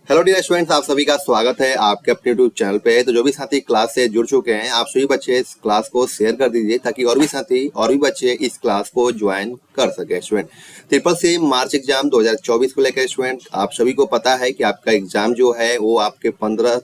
Hello dear students, आप सभी का स्वागत है आपके अपने यूट्यूब चैनल पे। तो जो भी साथी क्लास से जुड़ चुके हैं, आप सभी बच्चे इस क्लास को शेयर कर दीजिए ताकि और भी साथी और भी बच्चे इस क्लास को ज्वाइन कर सके। स्टूडेंट ट्रिपल सी मार्च एग्जाम 2024 को लेकर स्टूडेंट आप सभी को पता है कि आपका एग्जाम जो है वो आपके 15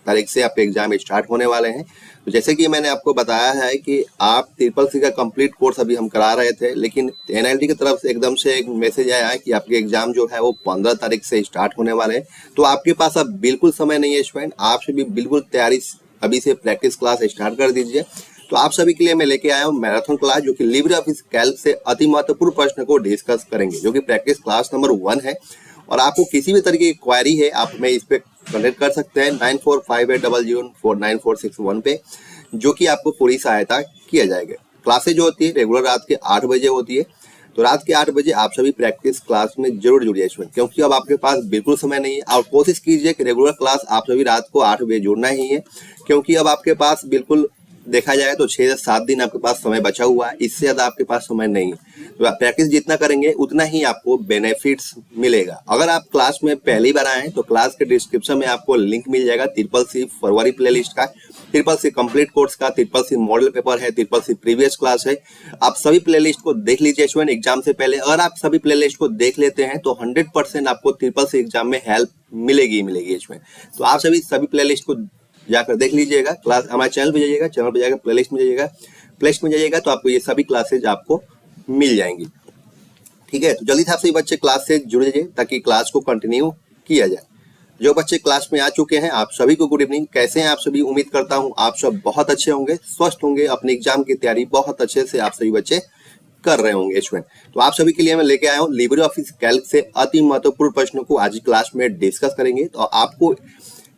तारीख से आपके एग्जाम स्टार्ट होने वाले हैं। तो जैसे कि मैंने आपको बताया है कि आप ट्रिपल सी का कंप्लीट कोर्स अभी हम करा रहे थे, लेकिन एनआईटी की तरफ से एकदम से एक मैसेज आया है कि आपके एग्जाम जो है वो 15 तारीख से स्टार्ट होने वाले हैं। तो आपके पास अब बिल्कुल समय नहीं है स्टूडेंट, आप सभी बिल्कुल तैयारी अभी से प्रैक्टिस क्लास स्टार्ट कर दीजिए। तो आप सभी के लिए मैं लेके आया हूँ मैराथन क्लास, जो कि लिब्रे ऑफिस कैल्क से अति महत्वपूर्ण प्रश्न को डिस्कस करेंगे, जो कि प्रैक्टिस क्लास नंबर 1 है। और आपको किसी भी तरीके की क्वेरी है आप हमें इस पे कनेक्ट कर सकते हैं 9458004946 पे, जो कि आपको पूरी सहायता किया जाएगा। क्लासेज जो होती है रेगुलर रात के 8 बजे होती है। तो रात के 8 बजे आप सभी प्रैक्टिस क्लास में जरूर जुड़िए स्टूडेंट, क्योंकि अब आपके पास बिल्कुल समय नहीं है। और कोशिश कीजिए कि रेगुलर क्लास आप सभी रात को 8 बजे जुड़ना ही है, क्योंकि अब आपके पास बिल्कुल देखा जाए तो 6 से 7 दिन आपके पास समय बचा हुआ है, इससे ज़्यादा आपके पास समय नहीं है। तो आप प्रैक्टिस जितना करेंगे उतना ही आपको बेनिफिट्स मिलेगा। अगर आप क्लास में पहली बार आए हैं तो क्लास के डिस्क्रिप्शन में आपको लिंक मिल जाएगा ट्रिपल सी फरवरी प्लेलिस्ट का, ट्रिपल सी कंप्लीट कोर्स का, ट्रिपल सी मॉडल पेपर है, ट्रिपल सी प्रीवियस क्लास है। आप सभी प्लेलिस्ट को देख लीजिए स्टूडेंट एग्जाम से पहले। अगर आप सभी प्लेलिस्ट को देख लेते हैं तो 100% आपको ट्रिपल सी एग्जाम में हेल्प मिलेगी स्टूडेंट। तो आप सभी प्लेलिस्ट को जाकर देख लीजिएगा। क्लास हमारे चैनल पे जाइएगा, चैनल पे जाकर प्लेलिस्ट में जाइएगा, प्लेलिस्ट में जाइएगा तो आपको ये सभी क्लासेज आपको मिल जाएंगी। ठीक है, तो जल्दी से आप सभी बच्चे क्लास से जुड़ जाइए ताकि क्लास को कंटिन्यू किया जाए। जो बच्चे क्लास में आ चुके हैं आप सभी को गुड इवनिंग। कैसे हैं आप सभी? उम्मीद करता हूं आप सब बहुत अच्छे होंगे, स्वस्थ होंगे, अपने एग्जाम की तैयारी बहुत अच्छे से आप सभी बच्चे कर रहे होंगे स्टूडेंट। तो आप सभी के लिए मैं लेके आया हूँ लिब्रे ऑफिस कैल्क से अति महत्वपूर्ण प्रश्नों को आज क्लास में डिस्कस करेंगे। तो आपको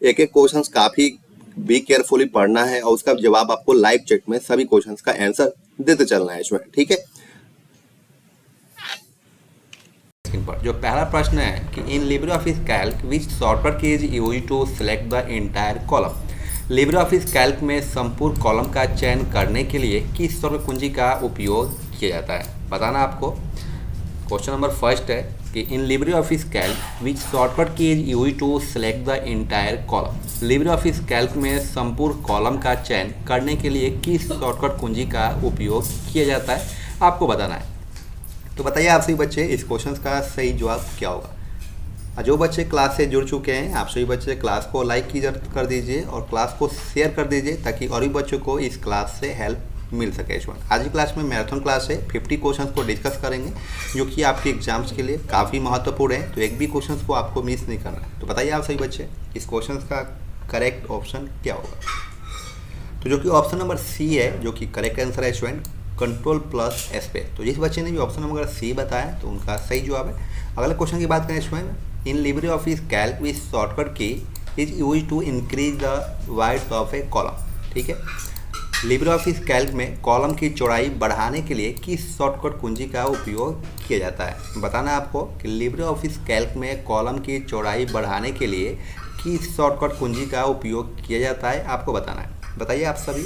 एक एक क्वेश्चन काफी बी केयरफुली पढ़ना है और उसका जवाब आपको लाइव चैट में सभी क्वेश्चंस का आंसर देते चलना है इसमें। ठीक है, जो पहला प्रश्न है कि in LibreOffice Calc which shortcut key is used to select the entire column. LibreOffice Calc में संपूर्ण कॉलम का चयन करने के लिए किस शॉर्टकट कुंजी का उपयोग किया जाता है, बताना आपको। क्वेश्चन नंबर फर्स्ट है कि in LibreOffice Calc which shortcut key is used to select the entire column. LibreOffice Calc में संपूर्ण कॉलम का चयन करने के लिए किस शॉर्टकट कुंजी का उपयोग किया जाता है, आपको बताना है। तो बताइए आप सभी बच्चे इस क्वेश्चन का सही जवाब क्या होगा। जो बच्चे क्लास से जुड़ चुके हैं आप सभी बच्चे क्लास को लाइक कर दीजिए और क्लास को शेयर कर दीजिए ताकि और भी बच्चों को इस क्लास से हेल्प मिल सके। आज की क्लास में मैराथन क्लास है, 50 क्वेश्चंस को डिस्कस करेंगे जो कि आपके एग्जाम्स के लिए काफ़ी महत्वपूर्ण है। तो एक भी क्वेश्चंस को आपको मिस नहीं करना है। तो बताइए आप सभी बच्चे इस क्वेश्चन का करेक्ट ऑप्शन क्या होगा। तो जो कि ऑप्शन नंबर सी है, जो कि करेक्ट आंसर है स्टूडेंट, कंट्रोल प्लस स्पेस। तो जिस बच्चे ने भी ऑप्शन नंबर सी बताया तो उनका सही जवाब है। अगले क्वेश्चन की बात करें student, in LibreOffice Calc which shortcut key is used to increase the width of a column. ठीक है, लिब्रे ऑफिस कैल्क में कॉलम की चौड़ाई बढ़ाने के लिए किस शॉर्टकट कुंजी का उपयोग किया जाता है, बताना आपको कि लिब्रे ऑफिस कैल्क में कॉलम की चौड़ाई बढ़ाने के लिए किस शॉर्टकट कुंजी का उपयोग किया जाता है, आपको बताना है। बताइए आप सभी।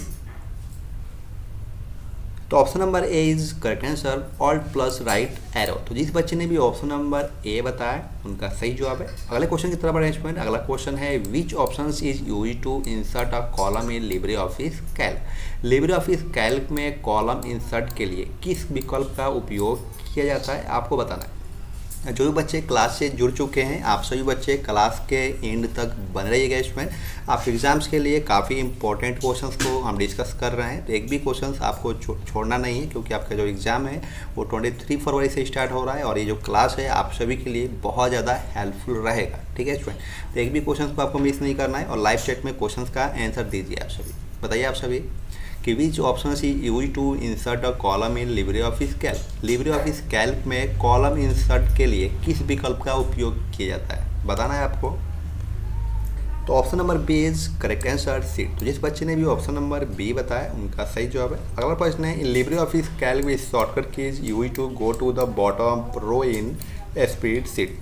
तो option number A is correct answer, alt plus right arrow. तो जिस बच्चे ने भी ऑप्शन नंबर ए बताया उनका सही जवाब है। अगले क्वेश्चन की तरफ बढ़े स्टूडेंट। अगला क्वेश्चन है which options is used to insert a column in LibreOffice Calc. LibreOffice Calc में कॉलम इंसर्ट के लिए किस विकल्प का उपयोग किया जाता है, आपको बताना है। जो भी बच्चे क्लास से जुड़ चुके हैं आप सभी बच्चे क्लास के एंड तक बने रहिएगा। इसमें आप एग्जाम्स के लिए काफ़ी इंपॉर्टेंट क्वेश्चंस को हम डिस्कस कर रहे हैं। तो एक भी क्वेश्चंस आपको छोड़ना नहीं है, क्योंकि आपका जो एग्ज़ाम है वो 23 फरवरी से स्टार्ट हो रहा है और ये जो क्लास है आप सभी के लिए बहुत ज़्यादा हेल्पफुल रहेगा। ठीक है स्टूडेंट, तो एक भी क्वेश्चन को आपको मिस नहीं करना है और लाइव चैट में क्वेश्चन का आंसर दीजिए आप सभी। बताइए आप सभी कि which option is used to insert a column in LibreOffice Calc. LibreOffice Calc में कॉलम इंसर्ट के लिए किस विकल्प का उपयोग किया जाता है, बताना है आपको। तो option number B is correct answer, seat. तो जिस बच्चे ने भी ऑप्शन नंबर बी बताया उनका सही जवाब है। अगला प्रश्न है in LibreOffice Calc which shortcut key is used to go to the bottom row in spreadsheet.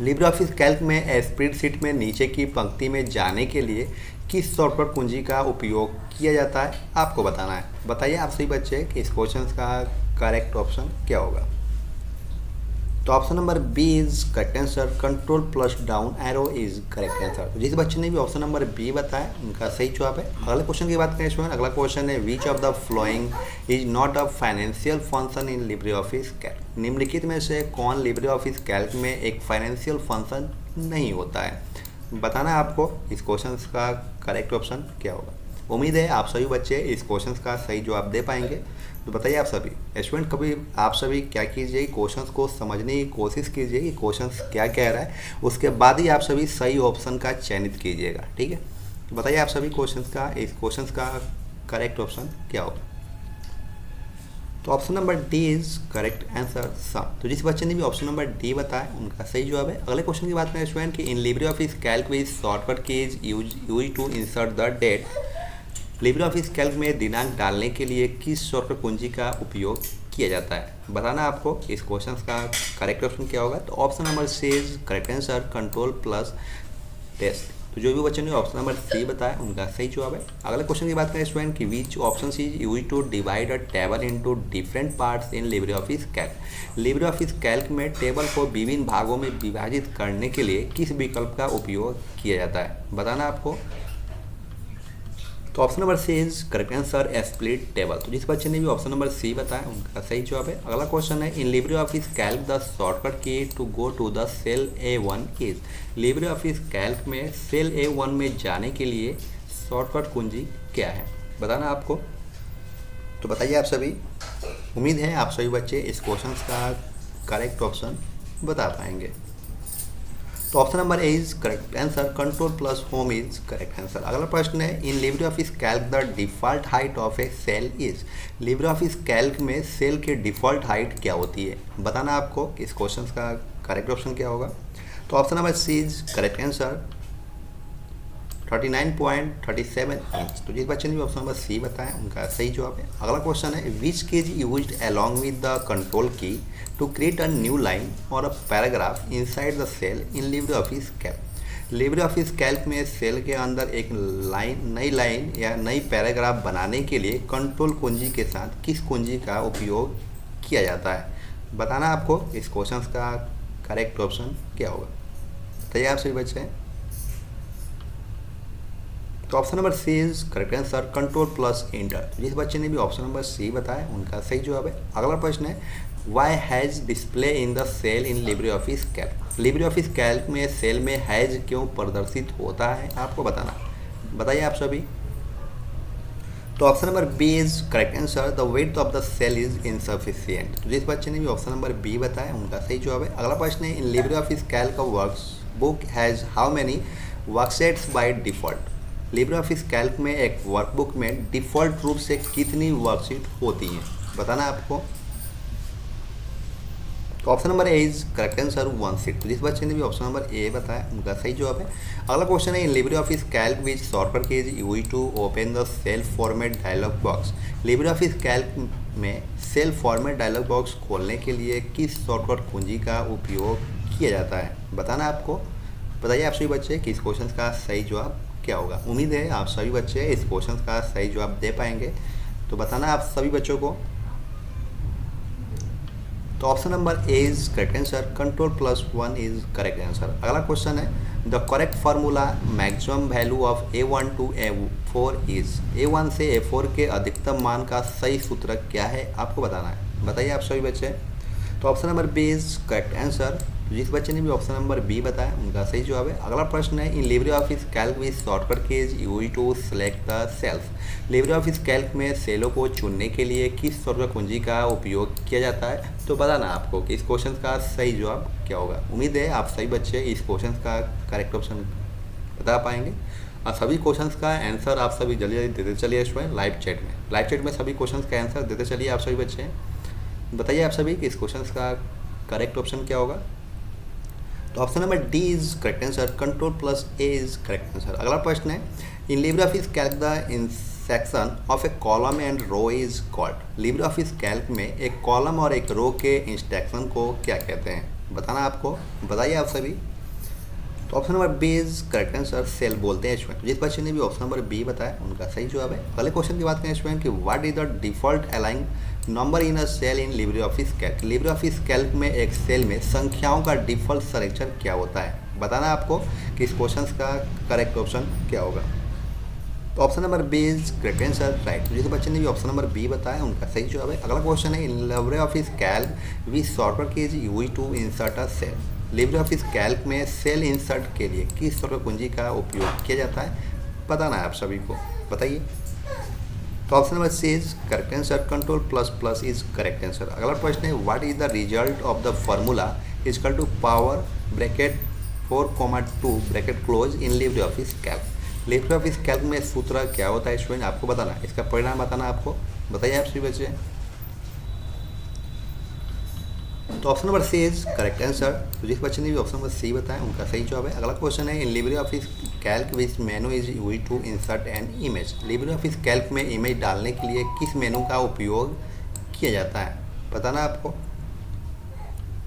LibreOffice Calc में स्प्रेडशीट में नीचे की पंक्ति में जाने के लिए किस शॉर्टकट कुंजी का उपयोग किया जाता है, आपको बताना है। बताइए आप सही बच्चे कि इस क्वेश्चन का करेक्ट ऑप्शन क्या होगा। तो option number B is correct answer, control plus down arrow is correct answer. तो जिस बच्चे ने भी ऑप्शन नंबर बी बताया उनका सही जवाब है। अगले क्वेश्चन की बात करें स्टूडेंट, अगला क्वेश्चन है which of the following is not a financial function in LibreOffice Calc. निम्नलिखित में से कौन लिब्रे ऑफिस कैल्क में एक फाइनेंशियल फंक्शन नहीं होता है, बताना है आपको इस क्वेश्चन का करेक्ट ऑप्शन क्या होगा। उम्मीद है आप सभी बच्चे इस क्वेश्चन का सही जवाब दे पाएंगे। तो बताइए आप सभी स्टूडेंट, कभी आप सभी क्या कीजिए, क्वेश्चंस को समझने की कोशिश कीजिए कि क्वेश्चंस क्या कह रहा है, उसके बाद ही आप सभी सही ऑप्शन का चयनित कीजिएगा, ठीक है। तो बताइए आप सभी इस क्वेश्चंस का करेक्ट ऑप्शन क्या होगा। तो option number D is correct answer sum. तो जिस बच्चे ने भी ऑप्शन नंबर डी बताया उनका सही जवाब है। अगले क्वेश्चन की बात करें स्टूडेंट कि in LibreOffice Calc with shortcut key is use to insert the date. LibreOffice Calc में दिनांक डालने के लिए किस शॉर्टकट कुंजी का उपयोग किया जाता है, बताना आपको इस क्वेश्चन का करेक्ट ऑप्शन क्या होगा। तो option number C is correct answer, control plus test. तो जो भी बच्चों ने ऑप्शन नंबर सी बताया उनका सही जवाब है। अगले क्वेश्चन की बात करें स्टूडेंट कि which option is use to divide a table into different parts in LibreOffice Calc. LibreOffice Calc में टेबल को विभिन्न भागों में विभाजित करने के लिए किस विकल्प का उपयोग किया जाता है, बताना आपको। तो option number C is correct answer, split table. तो जिस बच्चे ने भी ऑप्शन नंबर सी बताया उनका सही जवाब है। अगला क्वेश्चन है in LibreOffice Calc the shortcut key to go to the cell A1 is. LibreOffice Calc में सेल A1 में जाने के लिए शॉर्टकट कुंजी क्या है, बताना आपको। तो बताइए आप सभी, उम्मीद है आप सभी बच्चे इस क्वेश्चन का करेक्ट ऑप्शन बता पाएंगे। तो option number A is correct answer, control plus home is correct answer. अगला प्रश्न है in LibreOffice Calc the default height of a cell is. LibreOffice Calc में सेल के डिफॉल्ट हाइट क्या होती है, बताना आपको इस क्वेश्चन का करेक्ट ऑप्शन क्या होगा। तो option number C is correct answer, 39.37 inch. तो जिस बच्चे ने भी ऑप्शन नंबर सी बताया उनका सही जवाब है। अगला क्वेश्चन है which key is used along with the control key to create a new line और a paragraph inside the cell in LibreOffice Calc. LibreOffice Calc में सेल के अंदर एक नई लाइन या नई पैराग्राफ बनाने के लिए कंट्रोल कुंजी के साथ किस कुंजी का उपयोग किया जाता है, बताना आपको इस क्वेश्चन का करेक्ट ऑप्शन क्या होगा। बताइए आप सभी बच्चे। तो option number C is correct answer, control plus enter. जिस बच्चे ने भी ऑप्शन नंबर सी बताया उनका सही जवाब है। अगला प्रश्न है why hash display in the cell in LibreOffice Calc. LibreOffice Calc में सेल में हैज क्यों प्रदर्शित होता है, आपको बताना। बताइए आप सभी। तो option number B is correct answer, the weight of the cell is insufficient. तो जिस बच्चे ने भी ऑप्शन नंबर बी बताया उनका सही जवाब है। अगला प्रश्न है in LibreOffice Calc workbook has how many worksheets by default. Libre office Calc में एक वर्कबुक में डिफ़ॉल्ट रूप से कितनी वर्कशीट होती हैं, बताना आपको। तो option number A is correct answer, 1 sheet. तो जिस बच्चे ने भी ऑप्शन नंबर ए बताया उनका सही जवाब है। अगला क्वेश्चन है in LibreOffice Calc which shortcut key is use to open the cell format dialog box. LibreOffice Calc में सेल फॉर्मेट डायलॉग बॉक्स खोलने के लिए किस शॉर्टकट कुंजी का उपयोग किया जाता है, बताना आपको। बताइए आप सभी बच्चे कि इस क्वेश्चन का सही जवाब क्या होगा। उम्मीद है आप सभी बच्चे इस क्वेश्चन का सही जवाब दे पाएंगे। तो बताना आप सभी बच्चों को। तो option number A is correct answer, control plus 1 is correct answer. अगला क्वेश्चन है the correct formula maximum value of A1 to A4 इज। A1 से A4 के अधिकतम मान का सही सूत्र क्या है, आपको बताना है। बताइए आप सभी बच्चे। तो option number B is correct answer. जिस बच्चे ने भी ऑप्शन नंबर बी बताया उनका सही जवाब है। अगला प्रश्न है in LibreOffice Calc with shortcut key is use to select the cells. LibreOffice Calc में सेलों को चुनने के लिए किस शॉर्टकट कुंजी का उपयोग किया जाता है, तो बताना आपको कि इस क्वेश्चन का सही जवाब क्या होगा। उम्मीद है आप सभी बच्चे इस क्वेश्चन का करेक्ट ऑप्शन बता पाएंगे। और सभी क्वेश्चंस का आंसर आप सभी जल्दी जल्दी देते चलिए स्टूडेंट लाइव चैट में सभी क्वेश्चंस का आंसर देते चलिए आप सभी बच्चे। बताइए आप सभी कि इस क्वेश्चन का करेक्ट ऑप्शन क्या होगा। तो option number D is correct answer, control plus A is correct answer. अगला प्रश्न है in LibreOffice Calc the intersection of a column and row is called. LibreOffice Calc में एक column और एक रो के इंस्ट्रक्शन को क्या कहते हैं, बताना आपको। बताइए आप सभी। तो option number B is correct answer, cell बोलते हैं स्टूडेंट। जिस बच्चे ने भी ऑप्शन नंबर बी बताया उनका सही जवाब है। अगले क्वेश्चन की बात करें स्टूडेंट कि what is the default align number in a cell in LibreOffice Calc. LibreOffice Calc में एक सेल में संख्याओं का डिफ़ॉल्ट सिलेक्शन क्या होता है, बताना आपको कि इस क्वेश्चन का करेक्ट ऑप्शन क्या होगा। तो option number B is correct answer, right. जिस बच्चे ने भी ऑप्शन नंबर बी बताया उनका सही जवाब है। अगला क्वेश्चन है, in LibreOffice Calc which shortcut key is use to insert a cell. LibreOffice Calc में सेल इंसर्ट के लिए किस शॉर्टकट कुंजी का उपयोग किया जाता है, बताना है आप सभी को, बताइए। तो option number C is correct answer, control plus plus is correct answer. अगला प्रश्न है, what is the result of the formula equal to power bracket 4,2 bracket close in LibreOffice Calc. LibreOffice Calc में सूत्र क्या होता है student, आपको बताना है, इसका परिणाम बताना आपको, बताइए आप सभी बच्चे। तो option number C is correct answer. तो जिस बच्चे ने भी ऑप्शन नंबर सी बताया उनका सही जवाब है। अगला क्वेश्चन है, in LibreOffice Calc which menu is use to insert an image. LibreOffice Calc में इमेज डालने के लिए किस मेनू का उपयोग किया जाता है, बताना आपको।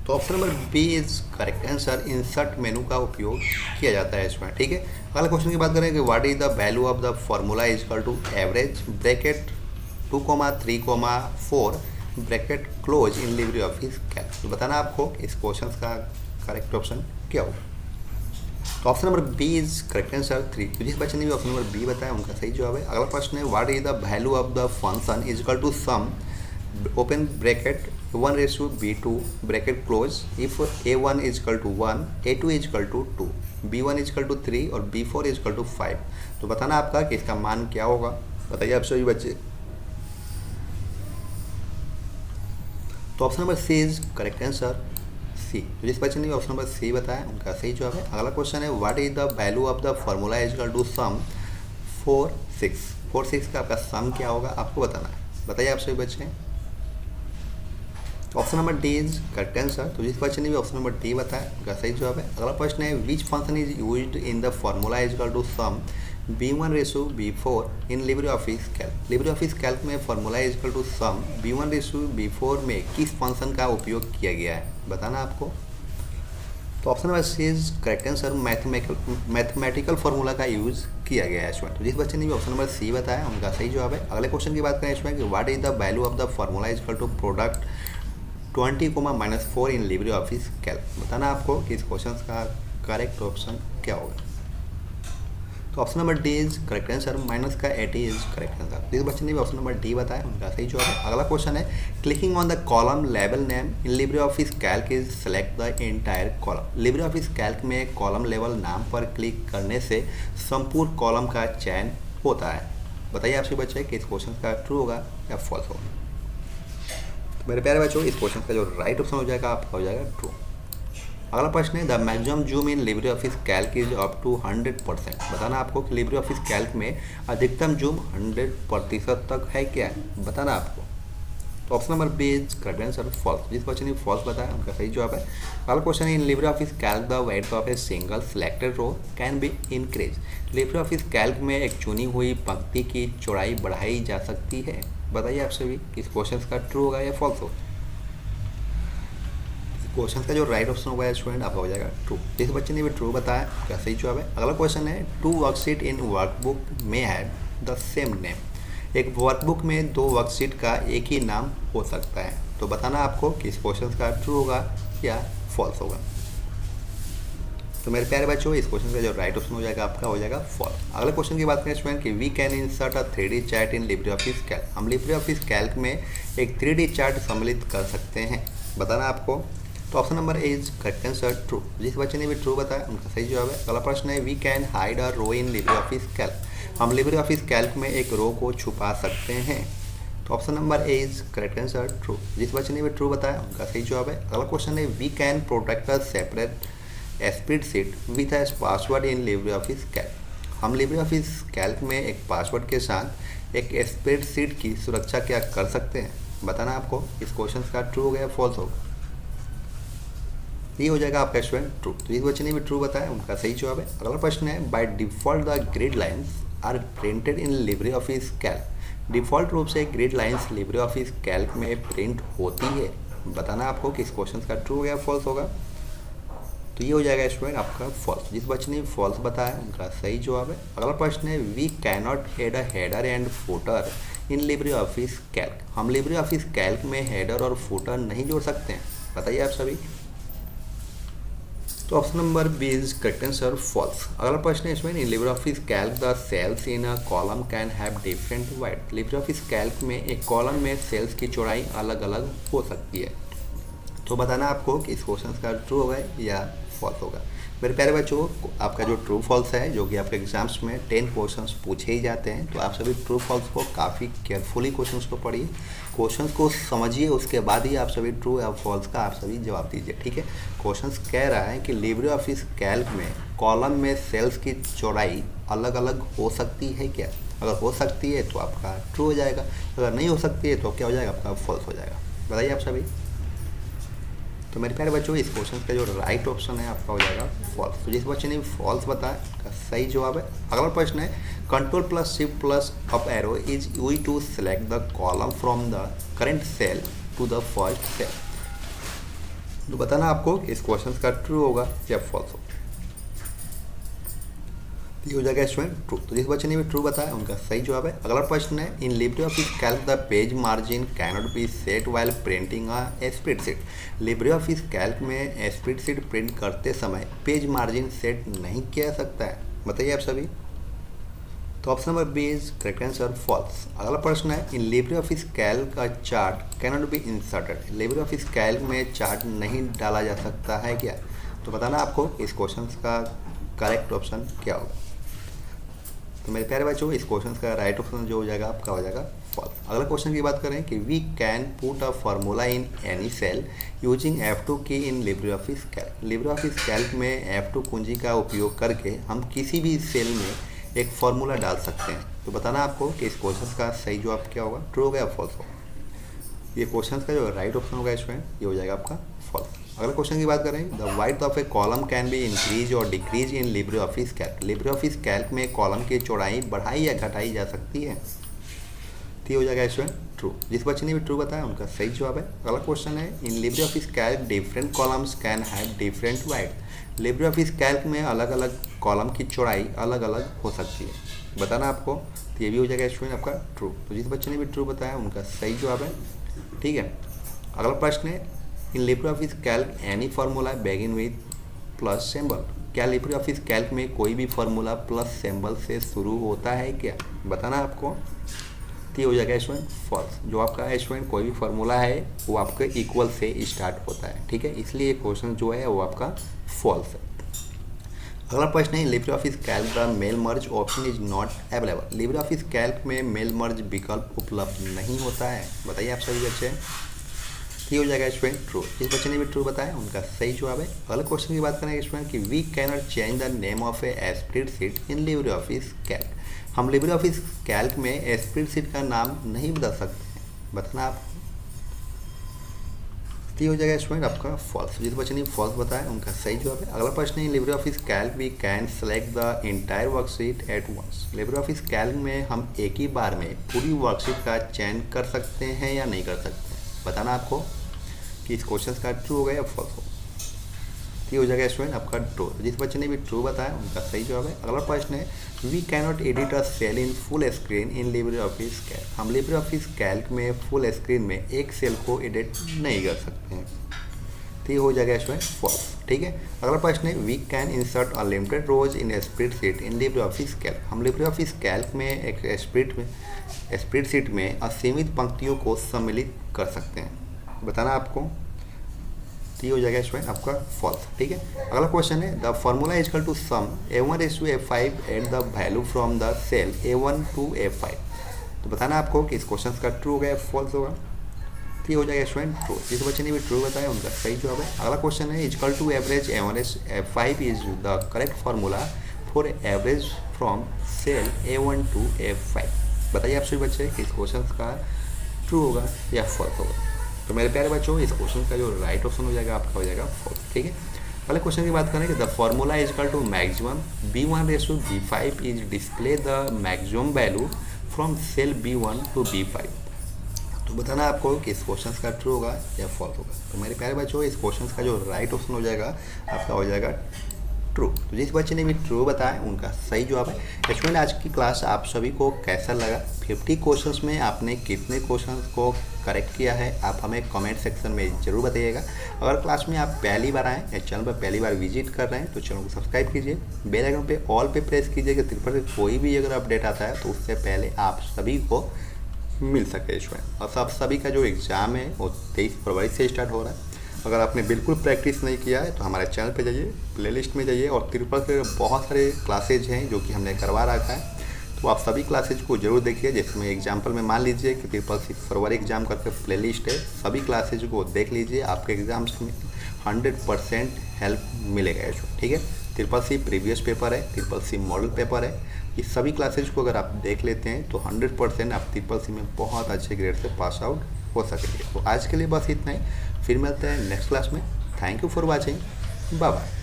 तो option number B is correct answer, insert menu का उपयोग किया जाता है इसमें, ठीक है। अगला क्वेश्चन की बात करें कि what is the value of the formula is equal to average bracket 2,3,4 bracket close in LibreOffice Calc. तो बताना आपको इस क्वेश्चन का करेक्ट ऑप्शन क्या होगा। तो option number B is correct answer 3। तो जिस बच्चे ने भी ऑप्शन नंबर बी बताया उनका सही जवाब है। अगला प्रश्न है, what is the value of the function is equal to sum open bracket 1:b2 bracket close if a1 is equal to 1, a2 is equal to 2, b1 is equal to 3 और b4 is equal to 5। तो बताना आपका कि इसका मान क्या होगा, बताइए आप सभी बच्चे। तो option number C is correct answer C. तो जिस बच्चे ने भी ऑप्शन नंबर सी बताया उनका सही जवाब है। अगला क्वेश्चन है, what is the value of the formula is equal to sum 4 6 का आपका सम क्या होगा आपको बताना है, बताइए आप सभी बच्चे। Option number D is correct answer. तो जिस बच्चे ने भी ऑप्शन नंबर डी बताया उनका सही जवाब है। अगला प्रश्न है, which function is used in the formula is equal to sum b1:b4 in LibreOffice Calc. LibreOffice Calc में formula is equal to sum b1:b4 में किस फंक्शन का उपयोग किया गया है, बताना आपको। तो option number C is correct answer, mathematical formula का यूज किया गया है इसमें। तो जिस बच्चे ने भी ऑप्शन नंबर सी बताया उनका सही जवाब है। अगले क्वेश्चन की बात करें इसमें कि what is the value of the formula is equal to product 20,-4 in LibreOffice Calc. बताना आपको कि इस क्वेश्चन का करेक्ट ऑप्शन क्या होगा। तो option number D is correct answer, minus का 80 इज करेक्ट आंसर। जिस बच्चे ने भी ऑप्शन नंबर डी बताया उनका सही जवाब है। अगला क्वेश्चन है, clicking on the column level name in LibreOffice Calc is select the entire column. LibreOffice Calc में कॉलम लेवल नाम पर क्लिक करने से संपूर्ण कॉलम का चयन होता है। बताइए आपसे बच्चे कि इस क्वेश्चन का ट्रू होगा या फॉल्स होगा। तो मेरे प्यारे बच्चों, इस क्वेश्चन का जो राइट ऑप्शन हो जाएगा आपका हो जाएगा ट्रू। अगला प्रश्न है, the maximum zoom in LibreOffice Calc is up to 100%। बताना आपको कि लिब्रे ऑफिस कैल्क में अधिकतम जूम 100% तक है क्या, बताना आपको। तो option number B is correct answer, false. जिस बच्चे ने फॉल्स बताया उनका सही जवाब है। अगला क्वेश्चन है, in LibreOffice Calc the weight of a single selected row can be increase. LibreOffice Calc में एक चुनी हुई पंक्ति की चौड़ाई बढ़ाई जा सकती है। बताइए आप सभी इस क्वेश्चन का ट्रू होगा या फॉल्स होगा। क्वेश्चन का जो राइट ऑप्शन होगा स्टूडेंट आपका हो जाएगा ट्रू। जिस बच्चे ने भी ट्रू बताया क्या सही जवाब है। अगला क्वेश्चन है, 2 वर्कशीट इन वर्कबुक में हैव द सेम नेम। एक वर्कबुक में 2 वर्कशीट का एक ही नाम हो सकता है। तो बताना आपको कि इस क्वेश्चन का ट्रू होगा या फॉल्स होगा। तो मेरे प्यारे बच्चों, इस क्वेश्चन का जो राइट ऑप्शन हो जाएगा आपका हो जाएगा फॉल्स। अगले क्वेश्चन की बात करें स्टूडेंट कि we can insert a 3D chart in LibreOffice Calc. हम लिब्रे ऑफिस कैल्क में एक 3D चार्ट सम्मिलित कर सकते हैं, बताना आपको। तो option number A is correct answer true. जिस बच्चे ने भी ट्रू बताया उनका सही जवाब है। अगला प्रश्न है, we can hide a row in LibreOffice Calc. हम लिब्रे ऑफिस कैल्क में एक रो को छुपा सकते हैं। तो option number A is correct answer true. जिस बच्चे ने भी ट्रू बताया उनका सही जवाब है। अगला क्वेश्चन है, we can protect a separate spreadsheet with as password in LibreOffice Calc. हम लिब्रे ऑफिस कैल्क में एक पासवर्ड के साथ एक स्प्रेडशीट की सुरक्षा क्या कर सकते हैं, बताना आपको इस क्वेश्चन का ट्रू होगा या फॉल्स होगा। ये हो जाएगा आपका स्टूडेंट ट्रू। तो जिस बच्चे ने भी ट्रू बताया उनका सही जवाब है। अगला प्रश्न है, by default the grid lines are printed in LibreOffice Calc. Default रूप से grid lines LibreOffice Calc में प्रिंट होती है, बताना आपको कि इस क्वेश्चन का ट्रू होगा या फॉल्स होगा। तो ये हो जाएगा स्टूडेंट आपका फॉल्स। जिस बच्चे ने फॉल्स बताया उनका सही जवाब है। अगला प्रश्न है, we cannot add a header and footer in LibreOffice Calc. हम लिब्रे ऑफिस कैल्क में हेडर और फुटर नहीं जोड़ सकते हैं, बताइए आप सभी। तो option number B is correct answer false. अगला प्रश्न है इसमें, in LibreOffice Calc the cells in a column can have different wide. LibreOffice Calc में एक कॉलम में सेल्स की चौड़ाई अलग अलग हो सकती है। तो बताना आपको कि इस क्वेश्चन का ट्रू होगा या फॉल्स होगा। मेरे प्यारे बच्चों, आपका जो ट्रू फॉल्स है, जो कि आपके एग्जाम्स में 10 क्वेश्चंस पूछे ही जाते हैं, तो आप सभी ट्रू फॉल्स को काफ़ी केयरफुली क्वेश्चंस को पढ़िए, क्वेश्चंस को समझिए, उसके बाद ही आप सभी ट्रू या फॉल्स का आप सभी जवाब दीजिए, ठीक है। क्वेश्चंस कह रहा है कि लिब्रे ऑफिस कैल्क में कॉलम में सेल्स की चौड़ाई अलग अलग हो सकती है क्या। अगर हो सकती है तो आपका ट्रू हो जाएगा, अगर नहीं हो सकती है तो क्या हो जाएगा, आपका फॉल्स हो जाएगा। बताइए आप सभी। तो मेरे प्यारे बच्चों, इस क्वेश्चन का जो राइट ऑप्शन है आपका हो जाएगा फॉल्स। तो जिस बच्चे ने फॉल्स बताया का सही जवाब है। अगला प्रश्न है, control plus shift plus up arrow is used to select the column from the current cell to the first cell. तो बताना आपको इस क्वेश्चन का ट्रू होगा या फॉल्स होगा। ये हो जाएगा स्टूडेंट ट्रू। तो जिस बच्चे ने भी ट्रू बताया उनका सही जवाब है। अगला प्रश्न है, in LibreOffice Calc the page margin cannot be set while printing a spreadsheet. LibreOffice Calc में स्प्रेडशीट प्रिंट करते समय पेज मार्जिन सेट नहीं किया जा सकता है, बताइए आप सभी। तो option number B is correct answer false. अगला प्रश्न है, इन लिब्रे ऑफिस कैल्क का chart cannot be inserted. LibreOffice Calc में चार्ट नहीं डाला जा सकता है क्या। तो बताना आपको इस क्वेश्चन का करेक्ट ऑप्शन क्या होगा। तो मेरे प्यारे बच्चों, इस क्वेश्चन का राइट ऑप्शन जो हो जाएगा आपका हो जाएगा फॉल्स। अगला क्वेश्चन की बात करें कि we can put a formula in any cell using F2 key in LibreOffice Calc. LibreOffice Calc में F2 कुंजी का उपयोग करके हम किसी भी सेल में एक फार्मूला डाल सकते हैं। तो बताना आपको कि इस क्वेश्चन का सही जवाब क्या होगा, ट्रू होगा या फॉल्स होगा। ये क्वेश्चन का जो राइट ऑप्शन होगा स्टूडेंट, ये हो जाएगा आपका फॉल्स। अगला क्वेश्चन की बात करें, the width of a column can be increase और decrease in LibreOffice Calc. LibreOffice Calc में कॉलम की चौड़ाई बढ़ाई या घटाई जा सकती है। तो हो जाएगा स्टूडेंट ट्रू। जिस बच्चे ने भी ट्रू बताया उनका सही जवाब है। अगला क्वेश्चन है, in LibreOffice Calc different columns can have different width. LibreOffice Calc में अलग अलग कॉलम की चौड़ाई अलग अलग हो सकती है, बताना आपको। तो ये भी हो जाएगा स्टूडेंट आपका ट्रू। तो जिस बच्चे ने भी ट्रू बताया उनका सही जवाब है, ठीक है। अगला प्रश्न है, in LibreOffice Calc any formula begin with plus symbol. क्या लिब्रे ऑफिस कैल्क में कोई भी फार्मूला प्लस सिंबल से शुरू होता है क्या, बताना आपको। तो हो जाएगा स्टूडेंट फॉल्स। जो आपका स्टूडेंट कोई भी फार्मूला है वो आपके इक्वल से स्टार्ट होता है, ठीक है, इसलिए क्वेश्चन जो है वो आपका फॉल्स है। अगला प्रश्न है, LibreOffice Calc the mail merge option is not available. LibreOffice Calc में मेल मर्ज विकल्प उपलब्ध नहीं होता है, बताइए आप सभी बच्चे। ये हो जाएगा स्टूडेंट ट्रू। जिस बच्चे ने भी ट्रू बताया उनका सही जवाब है। अगले क्वेश्चन की बात करेंगे स्टूडेंट कि we can not change the name of a spreadsheet in LibreOffice Calc. हम लिब्रे ऑफिस कैल्क में स्प्रेडशीट का नाम नहीं बदल सकते हैं, बताना आप। ये हो जाएगा स्टूडेंट आपका फॉल्स। जिस बच्चे ने फॉल्स बताया उनका सही जवाब है। अगला प्रश्न है, LibreOffice Calc we can select the entire worksheet at once. LibreOffice Calc में हम एक ही बार में पूरी वर्कशीट का चयन कर सकते हैं या नहीं कर सकते हैं, बताना आपको कि इस क्वेश्चन का ट्रू होगा या फॉल्स होगा। ये हो जाएगा स्टूडेंट आपका ट्रू। जिस बच्चे ने भी ट्रू बताया उनका सही जवाब है। अगला प्रश्न है, we can not edit a cell in full screen in LibreOffice Calc. हम लिब्रे ऑफिस कैल्क में फुल स्क्रीन में एक सेल को एडिट नहीं कर सकते हैं। तो ये हो जाएगा स्टूडेंट फॉल्स, ठीक है। अगला प्रश्न है, we can insert a limited rows in spreadsheet in LibreOffice Calc. हम लिब्रे ऑफिस कैल्क में एक स्प्रेडशीट में असीमित पंक्तियों को सम्मिलित कर सकते हैं, बताना आपको। तो ये हो जाएगा स्टूडेंट आपका फॉल्स, ठीक है। अगला क्वेश्चन है, the formula is equal to sum A1:A5 at the value from the cell A1 to A5। तो बताना आपको कि इस क्वेश्चन का ट्रू होगा या फॉल्स होगा। तो ये हो जाएगा स्टूडेंट ट्रू। जिस बच्चे ने भी ट्रू बताया उनका सही जवाब है। अगला क्वेश्चन है, equal to average A1:A5 is the correct formula for average from cell A1 to A5। बताइए आप सभी बच्चे कि इस क्वेश्चन का ट्रू होगा या फॉल्स होगा। तो मेरे प्यारे बच्चों, इस क्वेश्चन का जो राइट ऑप्शन हो जाएगा आपका हो जाएगा फॉल्स, ठीक है। पहले क्वेश्चन की बात करें कि the formula is equal to maximum B1:B5 is display the maximum value from cell B1 to B5। तो बताना आपको कि इस क्वेश्चन का ट्रू होगा या फॉल्स होगा। तो मेरे प्यारे बच्चों, इस क्वेश्चन का जो राइट ऑप्शन हो जाएगा आपका हो जाएगा ट्रू। तो जिस बच्चे ने भी ट्रू बताया उनका सही जवाब है। स्टूडेंट आज की क्लास आप सभी को कैसा लगा? 50 क्वेश्चंस में आपने कितने क्वेश्चंस को करेक्ट किया है आप हमें कमेंट सेक्शन में ज़रूर बताइएगा। अगर क्लास में आप पहली बार आएँ या चैनल पर पहली बार विजिट कर रहे हैं तो चैनल को सब्सक्राइब कीजिए, बेल आइकन पे ऑल पे प्रेस कीजिए कि त्रिपल से कोई भी अगर अपडेट आता है तो उससे पहले आप सभी को मिल सके स्टूडेंट। और सभी का जो एग्ज़ाम है वो 23 फरवरी से स्टार्ट हो रहा है। अगर आपने बिल्कुल प्रैक्टिस नहीं किया है तो हमारे चैनल पे जाइए, प्लेलिस्ट में जाइए और ट्रिपल के बहुत सारे क्लासेज हैं जो कि हमने करवा रखा है, तो आप सभी क्लासेज को जरूर देखिए। जिसमें एग्जांपल में मान लीजिए कि ट्रिपल सी फरवरी एग्जाम करके प्लेलिस्ट है, सभी क्लासेज को देख लीजिए, आपके एग्जाम्स में 100% हेल्प मिलेगा। ठीक है, ट्रिपल सी प्रीवियस पेपर है, ट्रिपल सी मॉडल पेपर है, ये सभी क्लासेज को अगर आप देख लेते हैं तो 100% आप ट्रिपल सी में बहुत अच्छे ग्रेड से पास आउट हो सकेंगे। तो आज के लिए बस इतना ही, फिर मिलते हैं नेक्स्ट क्लास में। Thank you for watching, bye bye.